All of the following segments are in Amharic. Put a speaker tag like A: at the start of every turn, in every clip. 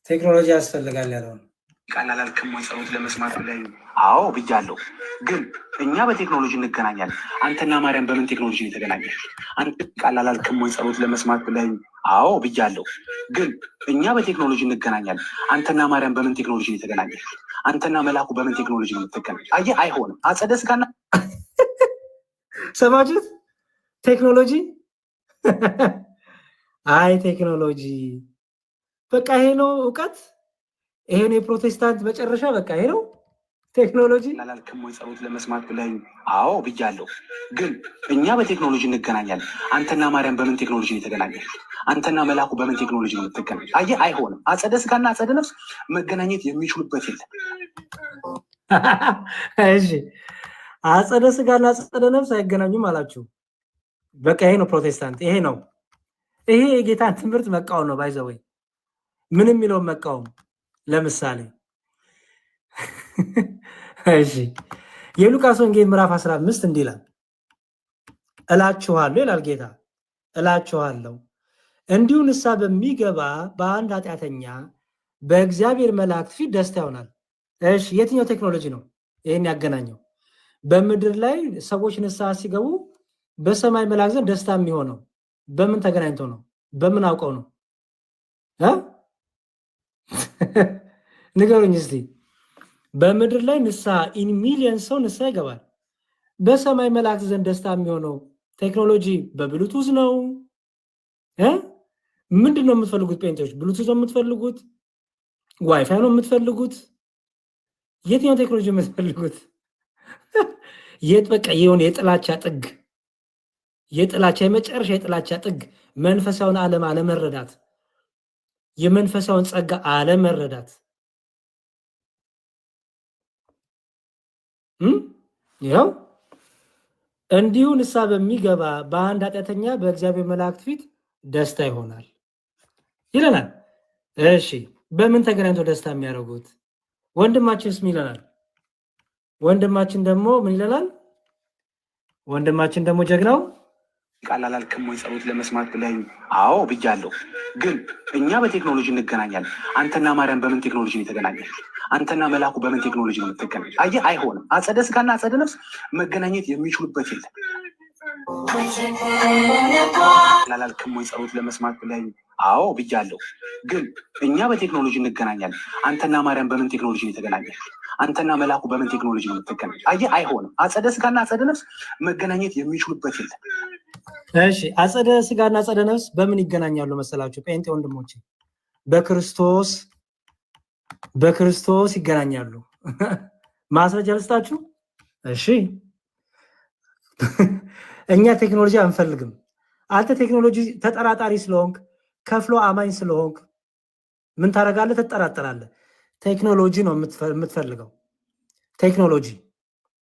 A: ቴክኖሎጂ ያስፈልጋል ያለው ነው።
B: ቀላል አልክም ወይ ጸሎት ለመስማት ብለኝ? አዎ ብያለሁ። ግን እኛ በቴክኖሎጂ እንገናኛለን። አንተና ማርያም በምን ቴክኖሎጂ ነው የተገናኘሽ? አንተ ቀላል አልክም ወይ ጸሎት ለመስማት ብለኝ? አዎ ብያለሁ። ግን እኛ በቴክኖሎጂ እንገናኛለን። አንተና ማርያም በምን ቴክኖሎጂ ነው የተገናኘሽ? አንተና መላኩ በምን ቴክኖሎጂ ነው የምትገናኝ? አየህ፣ አይሆንም። አጸደ ስጋና
A: ሰማችሁት? ቴክኖሎጂ አይ ቴክኖሎጂ በቃ ይሄ ነው እውቀት። ይሄ ነው የፕሮቴስታንት መጨረሻ። በቃ ይሄ ነው ቴክኖሎጂ።
B: ላላልክም ወይ ጸሎት ለመስማት ብለኝ? አዎ ብያለሁ። ግን እኛ በቴክኖሎጂ እንገናኛለን። አንተና ማርያም በምን ቴክኖሎጂ ነው የተገናኘሽ? አንተና መላኩ በምን ቴክኖሎጂ ነው የምትገናኝ? አየህ፣ አይሆንም። አጸደ ስጋና አጸደ ነፍስ መገናኘት የሚችሉበት የለም።
A: እሺ፣ አጸደ ስጋና አጸደ ነፍስ አይገናኙም አላችሁ። በቃ ይሄ ነው ፕሮቴስታንት። ይሄ ነው ይሄ የጌታን ትምህርት መቃወም ነው። ባይዘወይ ምንም የሚለውን መቃወም። ለምሳሌ እሺ የሉቃስ ወንጌል ምዕራፍ 15 እንዲህ ይላል፣ እላችኋለሁ ይላል ጌታ፣ እላችኋለሁ እንዲሁ ንስሐ በሚገባ በአንድ ኃጢአተኛ በእግዚአብሔር መላእክት ፊት ደስታ ይሆናል። እሺ የትኛው ቴክኖሎጂ ነው ይህን ያገናኘው? በምድር ላይ ሰዎች ንስሐ ሲገቡ በሰማይ መላእክት ዘንድ ደስታ የሚሆነው በምን ተገናኝቶ ነው? በምን አውቀው ነው? ንገሩኝ እስቲ። በምድር ላይ ንስሐ ኢን ሚሊየን ሰው ንስሐ ይገባል። በሰማይ መላእክት ዘንድ ደስታ የሚሆነው ቴክኖሎጂ በብሉቱዝ ነው? ምንድን ነው የምትፈልጉት? ጴንጤዎች ብሉቱዝ ነው የምትፈልጉት? ዋይፋይ ነው የምትፈልጉት? የትኛው ቴክኖሎጂ የምትፈልጉት? የት በቃ የሆነ የጥላቻ ጥግ፣ የጥላቻ የመጨረሻ የጥላቻ ጥግ፣ መንፈሳውን ዓለም አለመረዳት፣ የመንፈሳውን ጸጋ አለመረዳት። ይኸው እንዲሁ ንስሐ በሚገባ በአንድ ኃጢአተኛ በእግዚአብሔር መላእክት ፊት ደስታ ይሆናል ይለናል። እሺ በምን ተገናኝቶ ደስታ የሚያደርጉት? ወንድማችንስ ምን ይለናል? ወንድማችን ደግሞ ምን ይለናል? ወንድማችን ደግሞ ጀግናው
B: ቀላል አልክም ወይ ጸሎት ለመስማት ብለኝ? አዎ ብያለሁ። ግን እኛ በቴክኖሎጂ እንገናኛለን። አንተና ማርያም በምን ቴክኖሎጂ ነው የተገናኘሽ? አንተና መላኩ በምን ቴክኖሎጂ ነው የምትገናኝ? አየህ፣ አይሆንም። አጸደ ስጋና አጸደ ነፍስ መገናኘት የሚችሉበት የለም። ቀላል አልክም ወይ ጸሎት ለመስማት ብለኝ? አዎ ብያለሁ። ግን እኛ በቴክኖሎጂ እንገናኛለን። አንተና ማርያም በምን ቴክኖሎጂ ነው የተገናኘሽ? አንተና መላኩ በምን ቴክኖሎጂ ነው የምትገናኝ? አየህ፣ አይሆንም። አጸደ ስጋና አጸደ ነፍስ መገናኘት የሚችሉበት የለም።
A: እሺ አጸደ ስጋና አጸደ ነፍስ በምን ይገናኛሉ መሰላችሁ? ጴንጤ ወንድሞቼ በክርስቶስ ይገናኛሉ። ማስረጃ ልስጣችሁ። እሺ እኛ ቴክኖሎጂ አንፈልግም። አንተ ቴክኖሎጂ ተጠራጣሪ ስለሆንክ ከፍሎ አማኝ ስለሆንክ ምን ታደርጋለህ? ትጠራጠራለህ። ቴክኖሎጂ ነው የምትፈልገው። ቴክኖሎጂ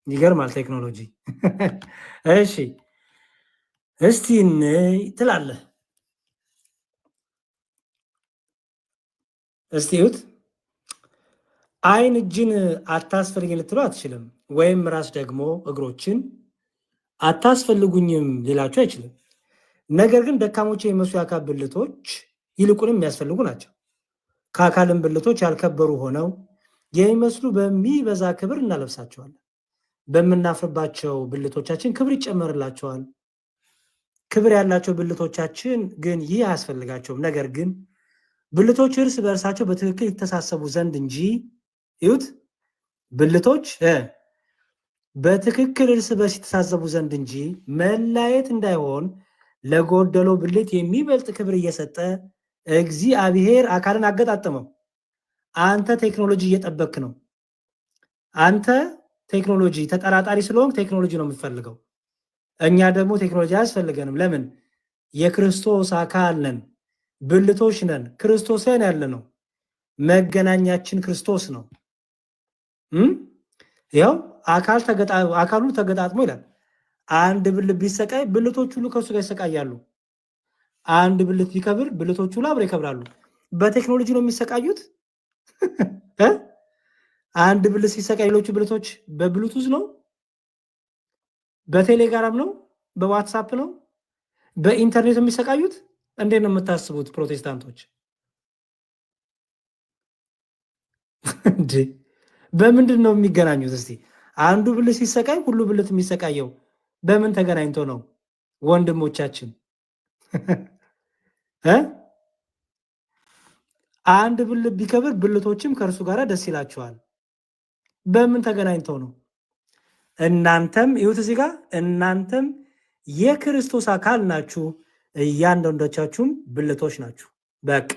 A: ይገርማል። ቴክኖሎጂ እሺ እስቲ ትላለህ። እስቲ እዩት። አይን እጅን አታስፈልግኝ ልትለው አትችልም። ወይም ራስ ደግሞ እግሮችን አታስፈልጉኝም ሊላቸው አይችልም። ነገር ግን ደካሞች የሚመስሉ የአካል ብልቶች ይልቁንም የሚያስፈልጉ ናቸው። ከአካልም ብልቶች ያልከበሩ ሆነው የሚመስሉ በሚበዛ ክብር እናለብሳቸዋለን። በምናፍርባቸው ብልቶቻችን ክብር ይጨመርላቸዋል። ክብር ያላቸው ብልቶቻችን ግን ይህ አያስፈልጋቸውም። ነገር ግን ብልቶች እርስ በእርሳቸው በትክክል ይተሳሰቡ ዘንድ እንጂ ይሁት ብልቶች በትክክል እርስ በርስ ይተሳሰቡ ዘንድ እንጂ መላየት እንዳይሆን ለጎደለው ብልት የሚበልጥ ክብር እየሰጠ እግዚአብሔር አካልን አገጣጠመው። አንተ ቴክኖሎጂ እየጠበክ ነው። አንተ ቴክኖሎጂ ተጠራጣሪ ስለሆንክ ቴክኖሎጂ ነው የምትፈልገው። እኛ ደግሞ ቴክኖሎጂ አያስፈልገንም። ለምን? የክርስቶስ አካል ነን፣ ብልቶች ነን፣ ክርስቶስን ያለ ነው። መገናኛችን ክርስቶስ ነው። ያው አካሉ ተገጣጥሞ ይላል። አንድ ብልት ቢሰቃይ ብልቶች ሁሉ ከሱ ጋር ይሰቃያሉ። አንድ ብልት ቢከብር ብልቶች ሁሉ አብረው ይከብራሉ። በቴክኖሎጂ ነው የሚሰቃዩት። አንድ ብልት ሲሰቃይ ሌሎቹ ብልቶች በብሉቱዝ ነው፣ በቴሌግራም ነው፣ በዋትሳፕ ነው፣ በኢንተርኔት የሚሰቃዩት። እንዴት ነው የምታስቡት ፕሮቴስታንቶች? እንዴ በምንድን ነው የሚገናኙት? እስቲ አንዱ ብልት ሲሰቃይ ሁሉ ብልት የሚሰቃየው በምን ተገናኝቶ ነው? ወንድሞቻችን አንድ ብልት ቢከብር ብልቶችም ከእርሱ ጋር ደስ ይላቸዋል። በምን ተገናኝተው ነው? እናንተም ይሁት እዚህ ጋር እናንተም የክርስቶስ አካል ናችሁ፣ እያንዳንዶቻችሁም ብልቶች ናችሁ። በቃ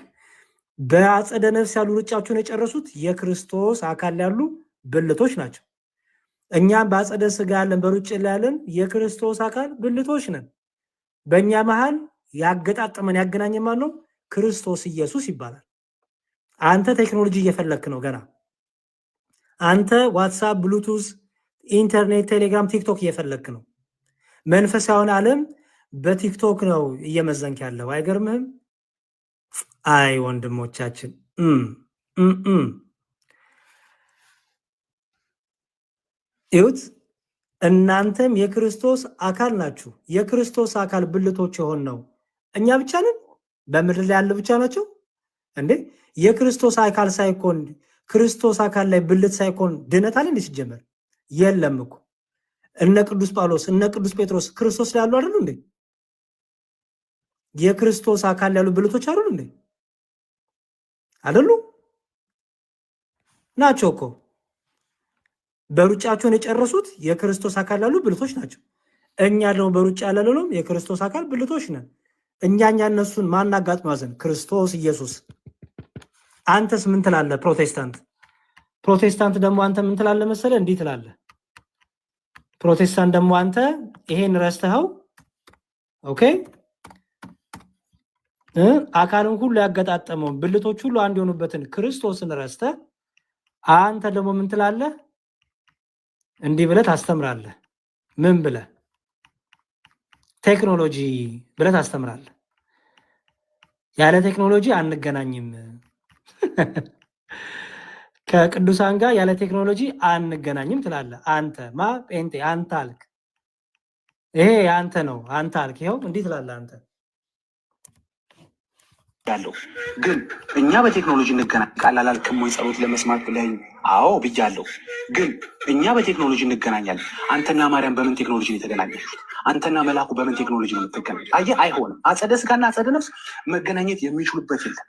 A: በአጸደ ነፍስ ያሉ ሩጫቸውን የጨረሱት የክርስቶስ አካል ያሉ ብልቶች ናቸው። እኛም በአጸደ ስጋ ያለን በሩጭ ላይ ያለን የክርስቶስ አካል ብልቶች ነን። በእኛ መሃል ያገጣጠመን ያገናኘን ማን ነው? ክርስቶስ ኢየሱስ ይባላል። አንተ ቴክኖሎጂ እየፈለክ ነው ገና። አንተ ዋትሳፕ፣ ብሉቱዝ፣ ኢንተርኔት፣ ቴሌግራም፣ ቲክቶክ እየፈለክ ነው። መንፈሳዊውን ዓለም በቲክቶክ ነው እየመዘንክ ያለው። አይገርምህም? አይ ወንድሞቻችን ይሁት እናንተም የክርስቶስ አካል ናችሁ። የክርስቶስ አካል ብልቶች የሆን ነው እኛ ብቻ ነን? በምድር ላይ ያለ ብቻ ናቸው እንዴ? የክርስቶስ አካል ሳይኮን ክርስቶስ አካል ላይ ብልት ሳይኮን ድነት አለ እንዴ? ሲጀመር የለም እኮ። እነ ቅዱስ ጳውሎስ እነ ቅዱስ ጴጥሮስ ክርስቶስ ላይ ያሉ አይደሉ እንዴ? የክርስቶስ አካል ያሉ ብልቶች አይደሉ እንዴ? አይደሉ? ናቸው እኮ። በሩጫቸውን የጨረሱት የክርስቶስ አካል ያሉ ብልቶች ናቸው። እኛ ደግሞ በሩጫ ያለነው የክርስቶስ አካል ብልቶች ነን። እኛ እነሱን ማናጋጥም ያዘን ክርስቶስ ኢየሱስ። አንተስ ምን ትላለህ? ፕሮቴስታንት ደግሞ አንተ ምን ትላለህ መሰለህ? እንዲህ ትላለህ። ፕሮቴስታንት ደግሞ አንተ ይሄን ረስተኸው ኦኬ አካልን ሁሉ ያገጣጠመውን ብልቶች ሁሉ አንድ የሆኑበትን ክርስቶስን ረስተህ አንተ ደግሞ ምን ትላለህ? እንዲህ ብለህ ታስተምራለህ። ምን ብለህ? ቴክኖሎጂ ብለህ ታስተምራለህ። ያለ ቴክኖሎጂ አንገናኝም፣ ከቅዱሳን ጋር ያለ ቴክኖሎጂ አንገናኝም ትላለህ። አንተ ጴንጤ አንተ አልክ። ይሄ አንተ ነው፣ አንተ አልክ። ይኸው እንዲህ ትላለህ አንተ
B: ያለው ግን እኛ በቴክኖሎጂ እንገናኝ ቃል አልክም ወይ ጸሎት ለመስማት ብለኝ? አዎ ብያለሁ። ግን እኛ በቴክኖሎጂ እንገናኛለን። አንተና ማርያም በምን ቴክኖሎጂ ነው የተገናኛችሁት? አንተና መላኩ በምን ቴክኖሎጂ ነው የምትገናኙት? አየህ፣ አይሆንም። አጸደ ስጋና አጸደ ነፍስ መገናኘት የሚችሉበት የለም።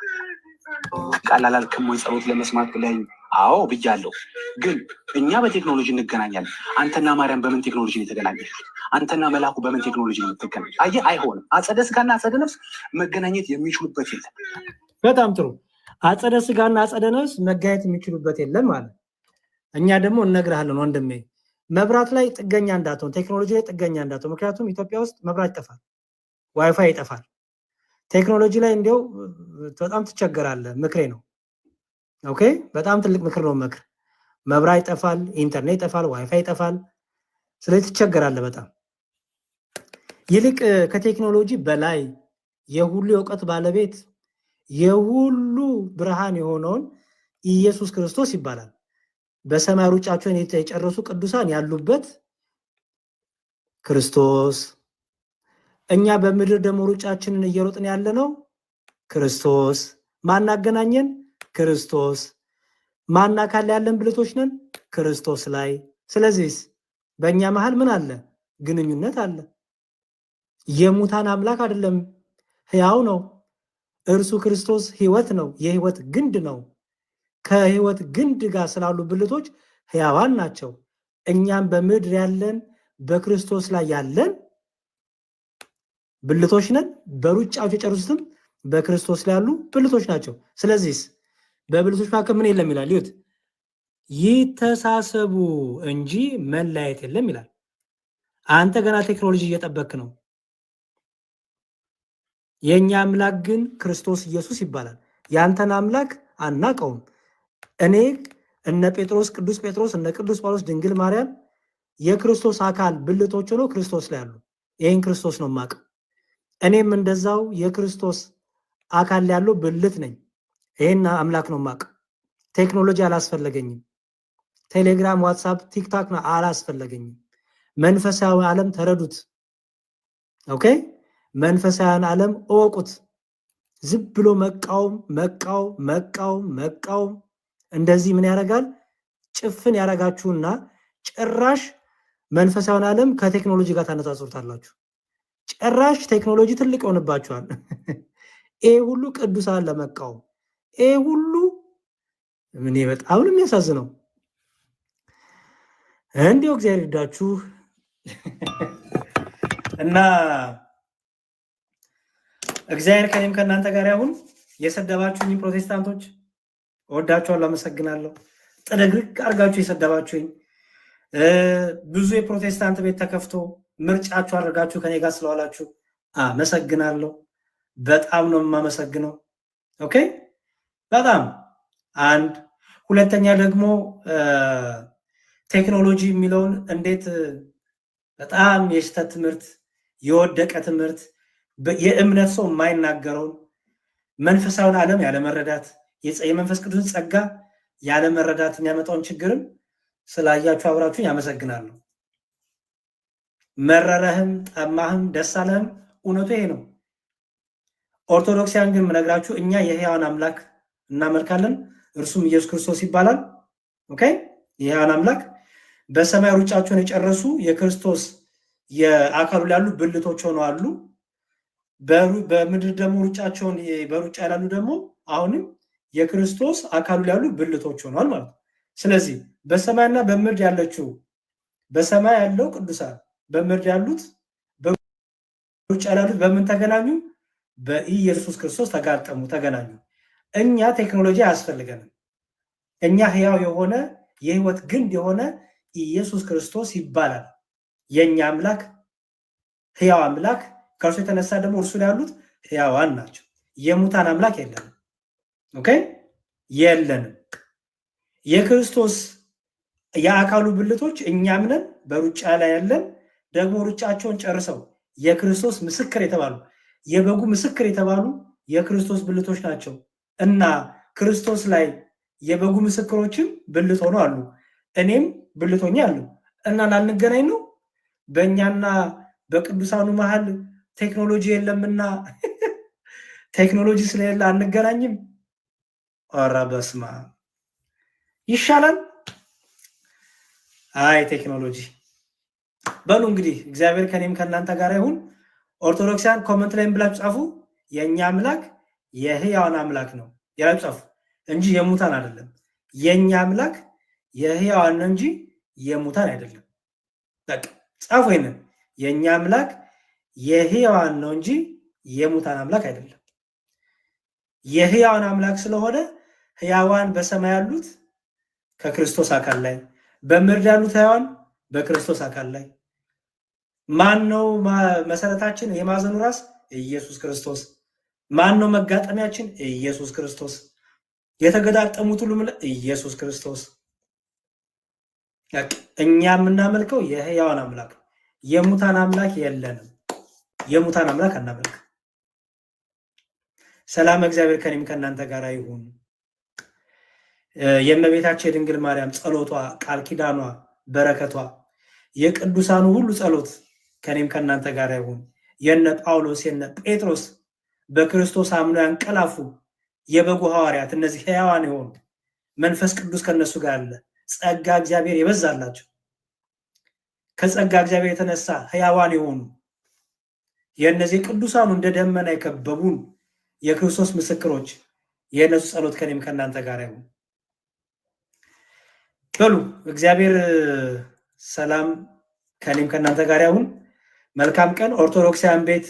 B: ቃል አልክም ወይ ጸሎት ለመስማት ብለኝ? አዎ ብያለሁ። ግን እኛ በቴክኖሎጂ እንገናኛለን። አንተና ማርያም በምን ቴክኖሎጂ ነው የተገናኛችሁት? አንተና መላኩ በምን ቴክኖሎጂ ነው የምትገናኙት? አየህ፣ አይሆንም። አጸደ ስጋና አጸደ ነፍስ መገናኘት የሚችሉበት የለም።
A: በጣም ጥሩ። አጸደ ስጋና አጸደ ነፍስ መገናኘት የሚችሉበት የለም ማለት። እኛ ደግሞ እነግርሃለን ወንድሜ፣ መብራት ላይ ጥገኛ እንዳትሆን፣ ቴክኖሎጂ ላይ ጥገኛ እንዳትሆን። ምክንያቱም ኢትዮጵያ ውስጥ መብራት ይጠፋል፣ ዋይፋይ ይጠፋል። ቴክኖሎጂ ላይ እንዲያው በጣም ትቸገራለህ። ምክሬ ነው። ኦኬ፣ በጣም ትልቅ ምክር ነው። ምክር መብራት ይጠፋል፣ ኢንተርኔት ይጠፋል፣ ዋይፋይ ይጠፋል። ስለዚህ ትቸገራለህ በጣም። ይልቅ ከቴክኖሎጂ በላይ የሁሉ የእውቀት ባለቤት የሁሉ ብርሃን የሆነውን ኢየሱስ ክርስቶስ ይባላል። በሰማይ ሩጫቸውን የጨረሱ ቅዱሳን ያሉበት ክርስቶስ፣ እኛ በምድር ደግሞ ሩጫችንን እየሮጥን ያለነው ክርስቶስ። ማናገናኘን? ክርስቶስ። ማን አካል ያለን ብልቶች ነን? ክርስቶስ ላይ። ስለዚህ በእኛ መሃል ምን አለ? ግንኙነት አለ። የሙታን አምላክ አይደለም፣ ሕያው ነው። እርሱ ክርስቶስ ሕይወት ነው፣ የሕይወት ግንድ ነው። ከሕይወት ግንድ ጋር ስላሉ ብልቶች ሕያዋን ናቸው። እኛም በምድር ያለን በክርስቶስ ላይ ያለን ብልቶች ነን። በሩጫቸው የጨረሱትም በክርስቶስ ላይ ያሉ ብልቶች ናቸው። ስለዚህ በብልቶች መካከል ምን የለም ይላል? ይሁት ይተሳሰቡ እንጂ መለያየት የለም ይላል። አንተ ገና ቴክኖሎጂ እየጠበክ ነው። የኛ አምላክ ግን ክርስቶስ ኢየሱስ ይባላል። ያንተን አምላክ አናቀውም። እኔ እነ ጴጥሮስ ቅዱስ ጴጥሮስ እነ ቅዱስ ጳውሎስ ድንግል ማርያም የክርስቶስ አካል ብልቶች ሆነው ክርስቶስ ላይ አሉ። ይሄን ክርስቶስ ነው የማውቀው። እኔም እንደዛው የክርስቶስ አካል ያለው ብልት ነኝ። ይሄን አምላክ ነው የማውቀው። ቴክኖሎጂ አላስፈለገኝም። ቴሌግራም፣ ዋትሳፕ፣ ቲክታክ አላስፈለገኝም። መንፈሳዊ ዓለም ተረዱት። ኦኬ፣ መንፈሳዊን ዓለም እወቁት። ዝም ብሎ መቃወም መቃወም መቃወም መቃወም እንደዚህ ምን ያደርጋል? ጭፍን ያደርጋችሁና ጭራሽ መንፈሳዊውን ዓለም ከቴክኖሎጂ ጋር ታነጻጽሩታላችሁ። ጭራሽ ቴክኖሎጂ ትልቅ ይሆንባችኋል። ይሄ ሁሉ ቅዱሳን ለመቃወም ይሄ ሁሉ ምን በጣም ነው የሚያሳዝነው። እንዲሁ እግዚአብሔር ይርዳችሁ እና እግዚአብሔር ከኔም ከእናንተ ጋር ያሁን። የሰደባችሁኝ ፕሮቴስታንቶች እወዳችኋለሁ፣ አመሰግናለሁ። ጥልቅልቅ አድርጋችሁ የሰደባችሁኝ ብዙ የፕሮቴስታንት ቤት ተከፍቶ ምርጫችሁ አድርጋችሁ ከኔ ጋር ስለዋላችሁ አመሰግናለሁ። በጣም ነው የማመሰግነው። ኦኬ በጣም አንድ ሁለተኛ ደግሞ ቴክኖሎጂ የሚለውን እንዴት በጣም የስተት ትምህርት የወደቀ ትምህርት የእምነት ሰው የማይናገረውን መንፈሳዊውን ዓለም ያለመረዳት የመንፈስ ቅዱስን ጸጋ ያለመረዳት የሚያመጣውን ችግርም ስላያችሁ አብራችሁኝ ያመሰግናለሁ። መረረህም ጠማህም ደስ አለህም እውነቱ ይሄ ነው። ኦርቶዶክሲያን ግን የምነግራችሁ እኛ የሕያዋን አምላክ እናመልካለን፣ እርሱም ኢየሱስ ክርስቶስ ይባላል። ኦኬ የሕያዋን አምላክ በሰማይ ሩጫቸውን የጨረሱ የክርስቶስ የአካሉ ያሉ ብልቶች ሆነው አሉ። በምድር ደግሞ ሩጫቸውን በሩጫ ያላሉ ደግሞ አሁንም የክርስቶስ አካሉ ያሉ ብልቶች ሆነዋል ማለት ነው። ስለዚህ በሰማይና በምድር ያለችው በሰማይ ያለው ቅዱሳን በምድር ያሉት በሩጫ ያሉት በምን ተገናኙ? በኢየሱስ ክርስቶስ ተጋጠሙ፣ ተገናኙ። እኛ ቴክኖሎጂ አያስፈልገንም። እኛ ሕያው የሆነ የህይወት ግንድ የሆነ ኢየሱስ ክርስቶስ ይባላል የኛ አምላክ፣ ሕያው አምላክ። ከእርሱ የተነሳ ደግሞ እርሱ ላይ ያሉት ሕያዋን ናቸው። የሙታን አምላክ የለንም። ኦኬ የለንም። የክርስቶስ የአካሉ ብልቶች እኛም ነን። በሩጫ ላይ ያለን ደግሞ ሩጫቸውን ጨርሰው የክርስቶስ ምስክር የተባሉ የበጉ ምስክር የተባሉ የክርስቶስ ብልቶች ናቸው እና ክርስቶስ ላይ የበጉ ምስክሮችም ብልት ሆኖ አሉ። እኔም ብልቶኛ አሉ እና ላንገናኝ ነው። በእኛና በቅዱሳኑ መሀል ቴክኖሎጂ የለምና ቴክኖሎጂ ስለሌለ አንገናኝም። ኧረ በስመ አብ ይሻላል። አይ ቴክኖሎጂ በሉ እንግዲህ እግዚአብሔር ከኔም ከእናንተ ጋር ይሁን። ኦርቶዶክሳን ኮመንት ላይ ብላችሁ ጻፉ። የኛ አምላክ የሕያዋን አምላክ ነው ያላችሁ ጻፉ እንጂ የሙታን አይደለም። የኛ አምላክ የሕያዋን ነው እንጂ የሙታን አይደለም። በቃ ጻፉ ይሄንን። የኛ አምላክ የሕያዋን ነው እንጂ የሙታን አምላክ አይደለም። የሕያዋን አምላክ ስለሆነ ሕያዋን በሰማይ ያሉት ከክርስቶስ አካል ላይ፣ በምድር ያሉት ሕያዋን በክርስቶስ አካል ላይ። ማን ነው መሰረታችን? የማዕዘኑ ራስ ኢየሱስ ክርስቶስ። ማን ነው መጋጠሚያችን? ኢየሱስ ክርስቶስ። የተገጣጠሙት ሁሉ ኢየሱስ ክርስቶስ። እኛ የምናመልከው የሕያዋን አምላክ ነው። የሙታን አምላክ የለንም። የሙታን አምላክ አናመልክ። ሰላም እግዚአብሔር ከኔም ከእናንተ ጋር ይሁን። የእመቤታችን የድንግል ማርያም ጸሎቷ፣ ቃል ኪዳኗ፣ በረከቷ፣ የቅዱሳኑ ሁሉ ጸሎት ከኔም ከእናንተ ጋር ይሁን። የነ ጳውሎስ የነ ጴጥሮስ በክርስቶስ አምነው ያንቀላፉ የበጉ ሐዋርያት እነዚህ ሕያዋን የሆኑ መንፈስ ቅዱስ ከነሱ ጋር አለ። ጸጋ እግዚአብሔር የበዛላቸው ከጸጋ እግዚአብሔር የተነሳ ሕያዋን የሆኑ የእነዚህ ቅዱሳኑ እንደ ደመና የከበቡን የክርስቶስ ምስክሮች የእነሱ ጸሎት ከኔም ከእናንተ ጋር ይሁን። በሉ እግዚአብሔር ሰላም ከኔም ከእናንተ ጋር ይሁን። መልካም ቀን። ኦርቶዶክሳውያን ቤት